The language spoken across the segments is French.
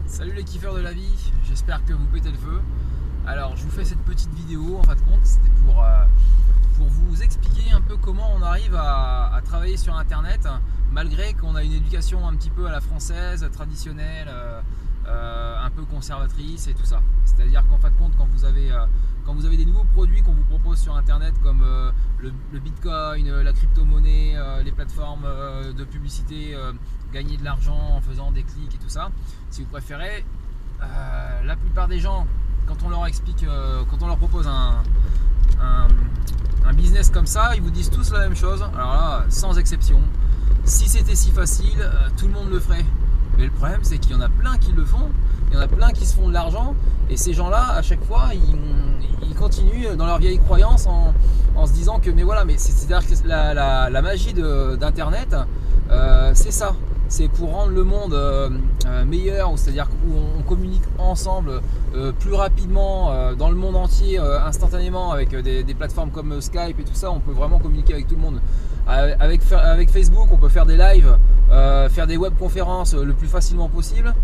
Salut les kiffeurs de la vie, j'espère que vous pétez le feu. Alors je vous fais cette petite vidéo en fin de compte, c'était pour vous expliquer un peu comment on arrive à travailler sur internet malgré qu'on a une éducation un petit peu à la française, traditionnelle, un peu conservatrice et tout ça. C'est-à-dire qu'en fin de compte quand vous avez des nouveaux produits qu'on vous propose sur internet comme le bitcoin, la crypto-monnaie, les plateformes de publicité, gagner de l'argent en faisant des clics et tout ça, si vous préférez, la plupart des gens, quand on leur explique, quand on leur propose un business comme ça, ils vous disent tous la même chose. Alors là, sans exception, si c'était si facile, tout le monde le ferait. Mais le problème, c'est qu'il y en a plein qui le font, il y en a plein qui se font de l'argent, et ces gens-là, à chaque fois, ils continuent dans leur vieille croyance en se disant que, mais voilà, mais c'est-à-dire que la magie d'Internet, c'est ça. C'est pour rendre le monde meilleur, c'est-à-dire où on communique ensemble plus rapidement dans le monde entier, instantanément, avec des plateformes comme Skype et tout ça. On peut vraiment communiquer avec tout le monde. Avec Facebook, on peut faire des lives, faire des webconférences le plus facilement possible.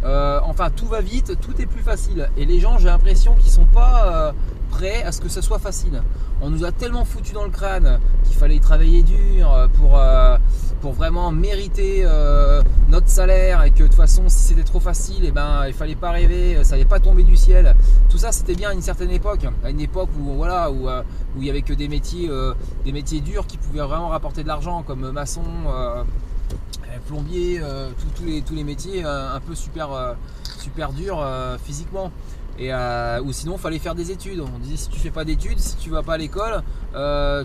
Enfin, tout va vite, tout est plus facile. Et les gens, j'ai l'impression qu'ils ne sont pas prêts à ce que ça soit facile. On nous a tellement foutu dans le crâne qu'il fallait travailler dur pour vraiment mériter notre salaire, et que de toute façon, si c'était trop facile, il fallait pas rêver, ça n'allait pas tomber du ciel. Tout ça, c'était bien à une certaine époque, à une époque où voilà, où il y avait que des métiers durs qui pouvaient vraiment rapporter de l'argent, comme maçon, plombier, tous les métiers un peu super durs physiquement. Ou sinon il fallait faire des études. On disait, si tu fais pas d'études, si tu vas pas à l'école,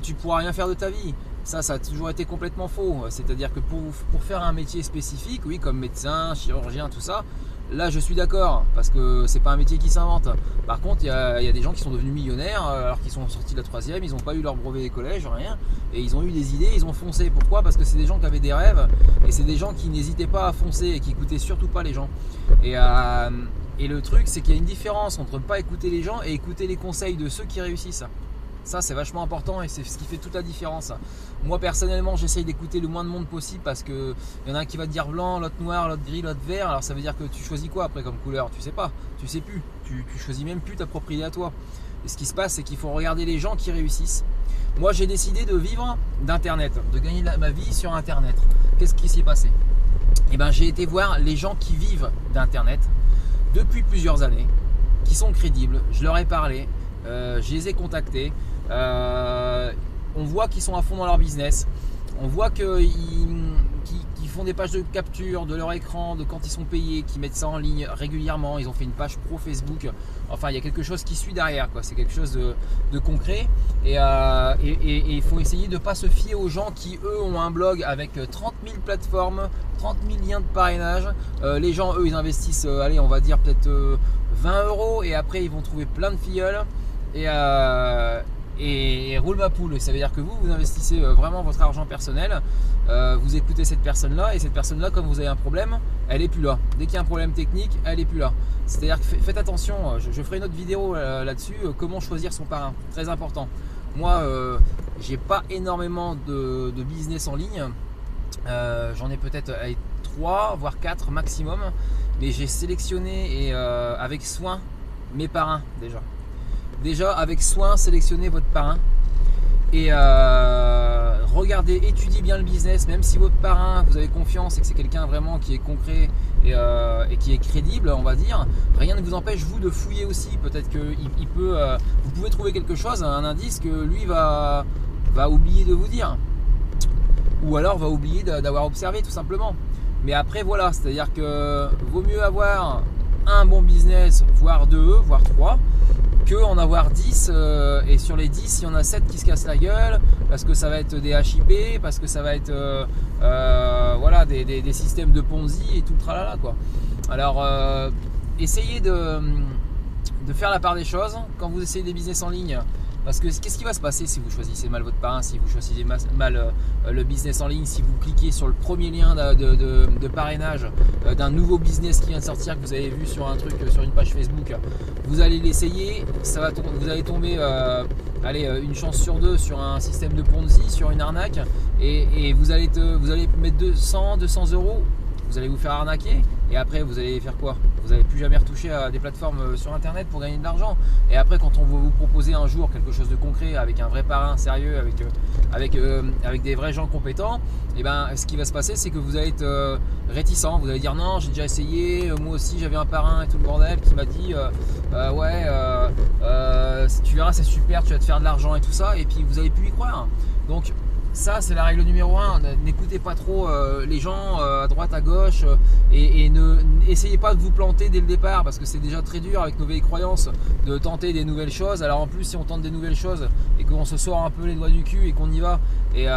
tu pourras rien faire de ta vie. Ça a toujours été complètement faux. C'est-à-dire que pour faire un métier spécifique, oui, comme médecin, chirurgien, tout ça, là je suis d'accord, parce que c'est pas un métier qui s'invente. Par contre, il y a des gens qui sont devenus millionnaires alors qu'ils sont sortis de la troisième, ils n'ont pas eu leur brevet des collèges, rien, et ils ont eu des idées, ils ont foncé. Pourquoi? Parce que c'est des gens qui avaient des rêves, et c'est des gens qui n'hésitaient pas à foncer et qui écoutaient surtout pas les gens. Et le truc, c'est qu'il y a une différence entre ne pas écouter les gens et écouter les conseils de ceux qui réussissent. Ça, c'est vachement important, et c'est ce qui fait toute la différence. Moi, personnellement, j'essaye d'écouter le moins de monde possible, parce qu'il y en a un qui va te dire blanc, l'autre noir, l'autre gris, l'autre vert. Alors ça veut dire que tu choisis quoi après comme couleur? Tu sais pas, tu sais plus, tu choisis même plus ta propre idée à toi. Et ce qui se passe, c'est qu'il faut regarder les gens qui réussissent. Moi, j'ai décidé de vivre d'Internet, de gagner ma vie sur Internet. Qu'est-ce qui s'est passé? J'ai été voir les gens qui vivent d'Internet depuis plusieurs années, qui sont crédibles. Je leur ai parlé, je les ai contactés. On voit qu'ils sont à fond dans leur business. On voit qu'ils font des pages de capture de leur écran, de quand ils sont payés, qu'ils mettent ça en ligne régulièrement. Ils ont fait une page pro Facebook. Enfin, il y a quelque chose qui suit derrière, quoi. C'est quelque chose de concret. Et il faut essayer de ne pas se fier aux gens qui, eux, ont un blog avec 30 000 plateformes, 30 000 liens de parrainage. Les gens, eux, ils investissent, allez, on va dire peut-être 20 €, et après, ils vont trouver plein de filleuls. Et roule ma poule. Ça veut dire que vous investissez vraiment votre argent personnel, vous écoutez cette personne-là, et cette personne-là, comme vous avez un problème, elle est plus là. Dès qu'il y a un problème technique, elle est plus là. C'est-à-dire que faites attention, je ferai une autre vidéo là-dessus, comment choisir son parrain, très important. Moi, j'ai pas énormément de business en ligne, j'en ai peut-être 3 voire 4 maximum, mais j'ai sélectionné avec soin mes parrains déjà. Déjà, avec soin, sélectionnez votre parrain, et regardez, étudiez bien le business. Même si votre parrain, vous avez confiance et que c'est quelqu'un vraiment qui est concret et qui est crédible, on va dire, rien ne vous empêche vous de fouiller aussi. Peut-être que vous pouvez trouver quelque chose, un indice que lui va oublier de vous dire, ou alors va oublier d'avoir observé, tout simplement. Mais après, voilà, c'est-à-dire que vaut mieux avoir un bon business, voire 2, voire 3, que en avoir 10, et sur les 10, il y en a 7 qui se cassent la gueule, parce que ça va être des HIP, parce que ça va être voilà, des systèmes de Ponzi et tout le tralala, quoi. Alors essayez de faire la part des choses quand vous essayez des business en ligne. Parce que qu'est-ce qui va se passer si vous choisissez mal votre parrain, si vous choisissez mal le business en ligne, si vous cliquez sur le premier lien de parrainage d'un nouveau business qui vient de sortir, que vous avez vu sur un truc, sur une page Facebook, vous allez l'essayer, vous allez tomber une chance sur 2 sur un système de Ponzi, sur une arnaque, et vous allez mettre 200 €, vous allez vous faire arnaquer et après vous allez faire quoi? Vous n'allez plus jamais retoucher à des plateformes sur internet pour gagner de l'argent. Et après, quand on va vous proposer un jour quelque chose de concret avec un vrai parrain sérieux, avec des vrais gens compétents, et ben ce qui va se passer, c'est que vous allez être réticent, vous allez dire non, j'ai déjà essayé, moi aussi j'avais un parrain et tout le bordel qui m'a dit tu verras, c'est super, tu vas te faire de l'argent et tout ça, et puis vous n'allez plus y croire. Donc ça, c'est la règle numéro 1. N'écoutez pas trop les gens à droite, à gauche, et essayez pas de vous planter dès le départ, parce que c'est déjà très dur avec nos vieilles croyances de tenter des nouvelles choses. Alors en plus, si on tente des nouvelles choses et qu'on se sort un peu les doigts du cul et qu'on y va, et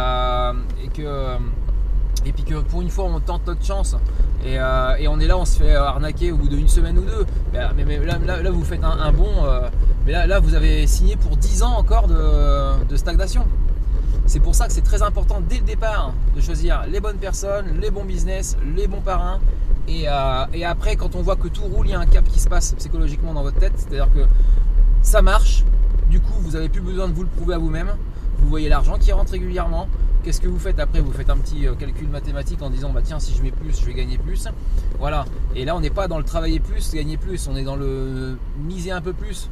puis que pour une fois on tente notre chance et on est là, on se fait arnaquer au bout d'une semaine ou deux, mais là vous faites un bond, mais là vous avez signé pour 10 ans encore de stagnation. C'est pour ça que c'est très important dès le départ de choisir les bonnes personnes, les bons business, les bons parrains. Et après, quand on voit que tout roule, il y a un cap qui se passe psychologiquement dans votre tête. C'est-à-dire que ça marche. Du coup, vous n'avez plus besoin de vous le prouver à vous-même. Vous voyez l'argent qui rentre régulièrement. Qu'est-ce que vous faites après? Vous faites un petit calcul mathématique en disant bah tiens, si je mets plus, je vais gagner plus. Voilà. Et là, on n'est pas dans le travailler plus, gagner plus. On est dans le miser un peu plus.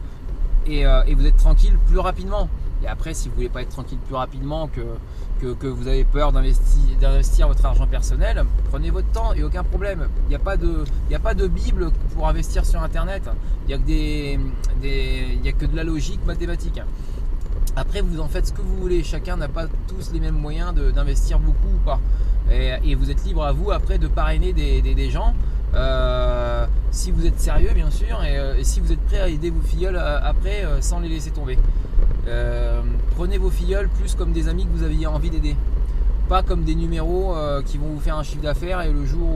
Et vous êtes tranquille plus rapidement. Et après, si vous voulez pas être tranquille plus rapidement, que vous avez peur d'investir votre argent personnel, prenez votre temps et aucun problème. Il n'y a pas de Bible pour investir sur internet. Il n'y a que de la logique mathématique. Après, vous en faites ce que vous voulez. Chacun n'a pas tous les mêmes moyens d'investir beaucoup ou pas. Et vous êtes libre à vous après de parrainer des gens. Si vous êtes sérieux bien sûr, et si vous êtes prêt à aider vos filleuls après sans les laisser tomber. Prenez vos filleuls plus comme des amis que vous aviez envie d'aider, pas comme des numéros qui vont vous faire un chiffre d'affaires et le jour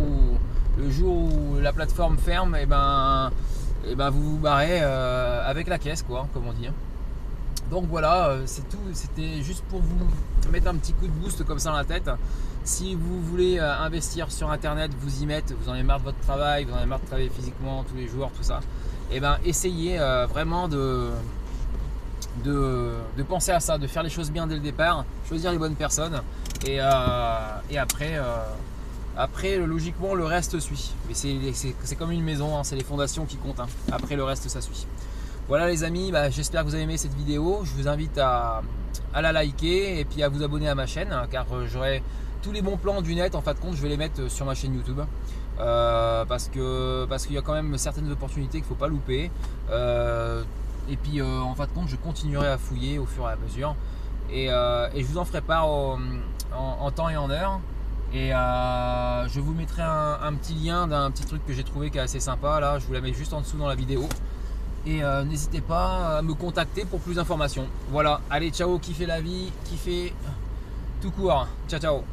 où la plateforme ferme, et ben vous vous barrez avec la caisse, quoi, comme on dit. Donc voilà, c'est tout. C'était juste pour vous mettre un petit coup de boost comme ça dans la tête. Si vous voulez investir sur internet, vous y mettre, vous en avez marre de votre travail, vous en avez marre de travailler physiquement tous les jours, tout ça, et ben essayez vraiment de penser à ça, de faire les choses bien dès le départ, choisir les bonnes personnes, et après logiquement le reste suit. Mais c'est comme une maison, hein, c'est les fondations qui comptent, hein. Après le reste ça suit. Voilà les amis, j'espère que vous avez aimé cette vidéo. Je vous invite à la liker et puis à vous abonner à ma chaîne, hein, car j'aurai tous les bons plans du net. En fin de compte, je vais les mettre sur ma chaîne YouTube, parce qu'il y a quand même certaines opportunités qu'il ne faut pas louper. Et puis en fin de compte, je continuerai à fouiller au fur et à mesure, et je vous en ferai part en temps et en heure. Et je vous mettrai un petit lien d'un petit truc que j'ai trouvé qui est assez sympa. Là, je vous la mets juste en dessous dans la vidéo. Et n'hésitez pas à me contacter pour plus d'informations. Voilà, allez, ciao, kiffez la vie, kiffez tout court. Ciao, ciao.